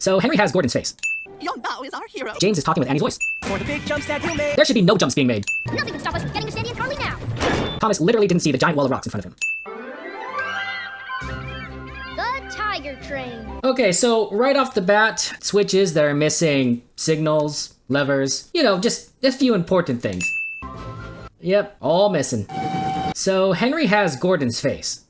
So Henry has Gordon's face. Yong Bao is our hero. James is talking with Annie's voice. For the big jumps that you made. There should be no jumps being made. Nothing can stop us from getting to Sandy and Carly now. Thomas literally didn't see the giant wall of rocks in front of him. The Tiger Train. Okay, so right off the bat, switches that are missing, signals, levers, you know, just a few important things. Yep, all missing. So Henry has Gordon's face.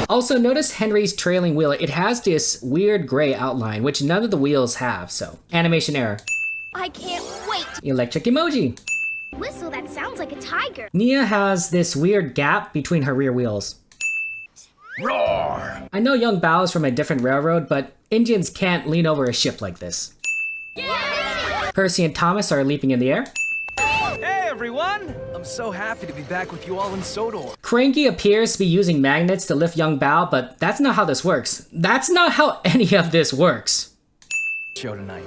Also, notice Henry's trailing wheel. It has this weird gray outline, which none of the wheels have, so animation error. I can't wait. Electric emoji. Whistle that sounds like a tiger. Nia has this weird gap between her rear wheels. Roar! I know Yong Bao is from a different railroad, but engines can't lean over a ship like this. Yeah! Percy and Thomas are leaping in the air. Hey everyone! I'm so happy to be back with you all in Sodor. Cranky appears to be using magnets to lift Yong Bao, but that's not how this works. That's not how any of this works. Show tonight.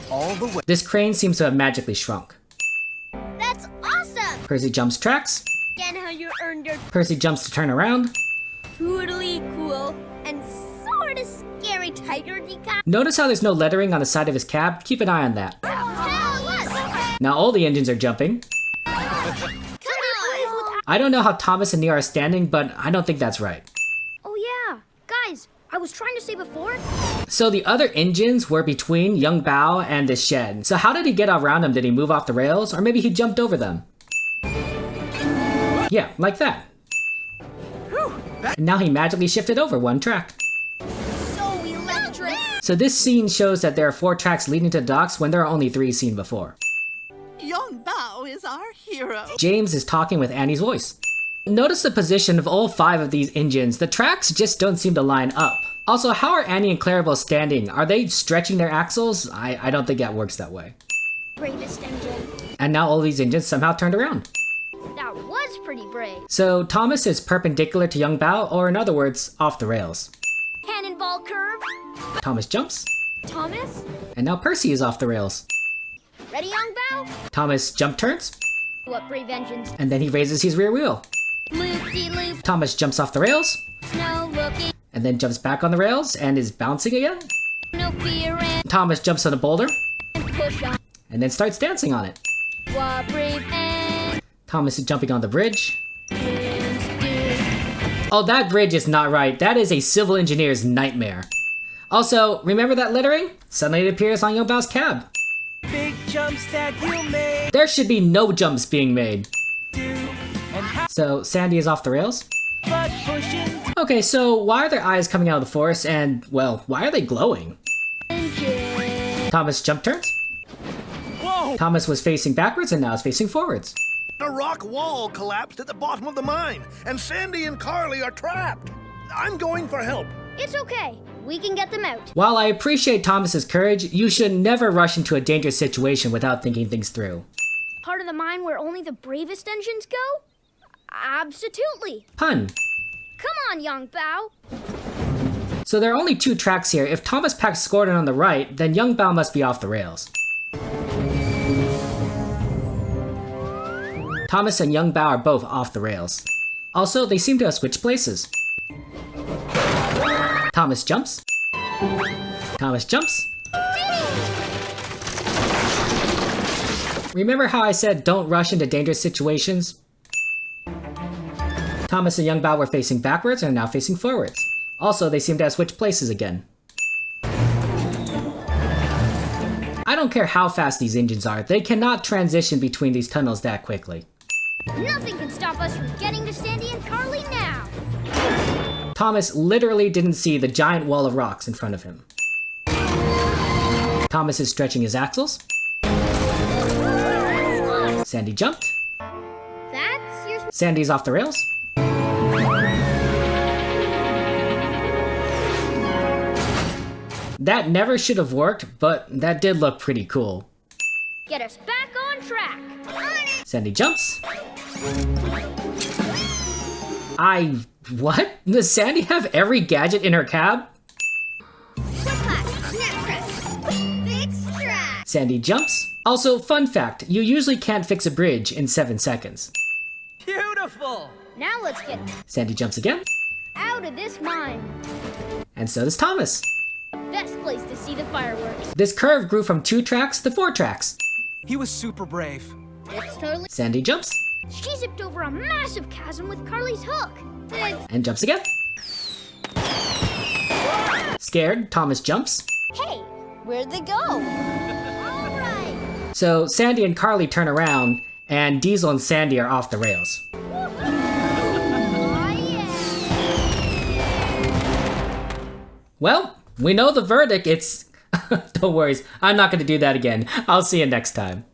All the way. This crane seems to have magically shrunk. That's awesome! Percy jumps tracks. Again, how you earned your Percy jumps to turn around. totally cool and sorta scary tiger decal. Notice how there's no lettering on the side of his cab? Keep an eye on that. Now all the engines are jumping. I don't know how Thomas and Nia are standing, but I don't think that's right. Oh yeah, guys, I was trying to say before. So the other engines were between Yong Bao and the shed. So how did he get around them? Did he move off the rails? Or maybe he jumped over them? Yeah, like that. And now he magically shifted over one track. So electric. So this scene shows that there are 4 tracks leading to the docks when there are only 3 seen before. Yong Bao is our hero. James is talking with Annie's voice. Notice the position of all 5 of these engines. The tracks just don't seem to line up. Also, how are Annie and Clarabelle standing? Are they stretching their axles? I don't think that works that way. Bravest engine. And now all these engines somehow turned around. That was pretty brave. So Thomas is perpendicular to Yong Bao, or in other words, off the rails. Cannonball curve. Thomas jumps, Thomas, and now Percy is off the rails. ready, Yong Bao? Thomas jump turns, What brave engines? and then he raises his rear wheel. Loop-de-loop, Thomas jumps off the rails, snow looking, and then jumps back on the rails and is bouncing again. no fear and Thomas jumps on a boulder, push on. and then starts dancing on it. What brave Thomas is jumping on the bridge. engines do. Oh, that bridge is not right. That is a civil engineer's nightmare. Also, remember that lettering? Suddenly it appears on Yong Bao's cab. Big jumps that you made. There should be no jumps being made. Do and how So Sandy is off the rails. but pushing. Okay, so why are their eyes coming out of the forest and, well, why are they glowing? Engine. Thomas jump turns. Whoa! Thomas was facing backwards and now is facing forwards. A rock wall collapsed at the bottom of the mine, and Sandy and Carly are trapped. I'm going for help. It's okay. We can get them out. While I appreciate Thomas's courage, you should never rush into a dangerous situation without thinking things through. Part of the mine where only the bravest engines go? Absolutely. Pun. Come on, Yong Bao. So there are only 2 tracks here. If Thomas packs Gordon on the right, then Yong Bao must be off the rails. Thomas and Yong Bao are both off the rails. Also, they seem to have switched places. Thomas jumps. Thomas jumps. Remember how I said don't rush into dangerous situations? Thomas and Yong Bao were facing backwards and are now facing forwards. Also, they seem to have switched places again. I don't care how fast these engines are, they cannot transition between these tunnels that quickly. Nothing can stop us from getting to Sandy and Carly now. Thomas literally didn't see the giant wall of rocks in front of him. Thomas is stretching his axles. Sandy jumped. That's your... Sandy's off the rails. That never should have worked, but that did look pretty cool. Get us back on track. Sandy jumps. What? Does Sandy have every gadget in her cab? Sandy jumps. Also, fun fact, you usually can't fix a bridge in 7 seconds. Beautiful. Now let's get Sandy jumps again, out of this mine. and so does Thomas. best place to see the fireworks. This curve grew from 2 tracks to 4 tracks. He was super brave. It's totally... Sandy jumps. She zipped over a massive chasm with Carly's hook. It's... And jumps again. Scared, Thomas jumps. Hey, where'd they go? All right. So Sandy and Carly turn around, and Diesel and Sandy are off the rails. Oh, yeah. Well, we know the verdict. It's... Don't worry, I'm not going to do that again. I'll see you next time.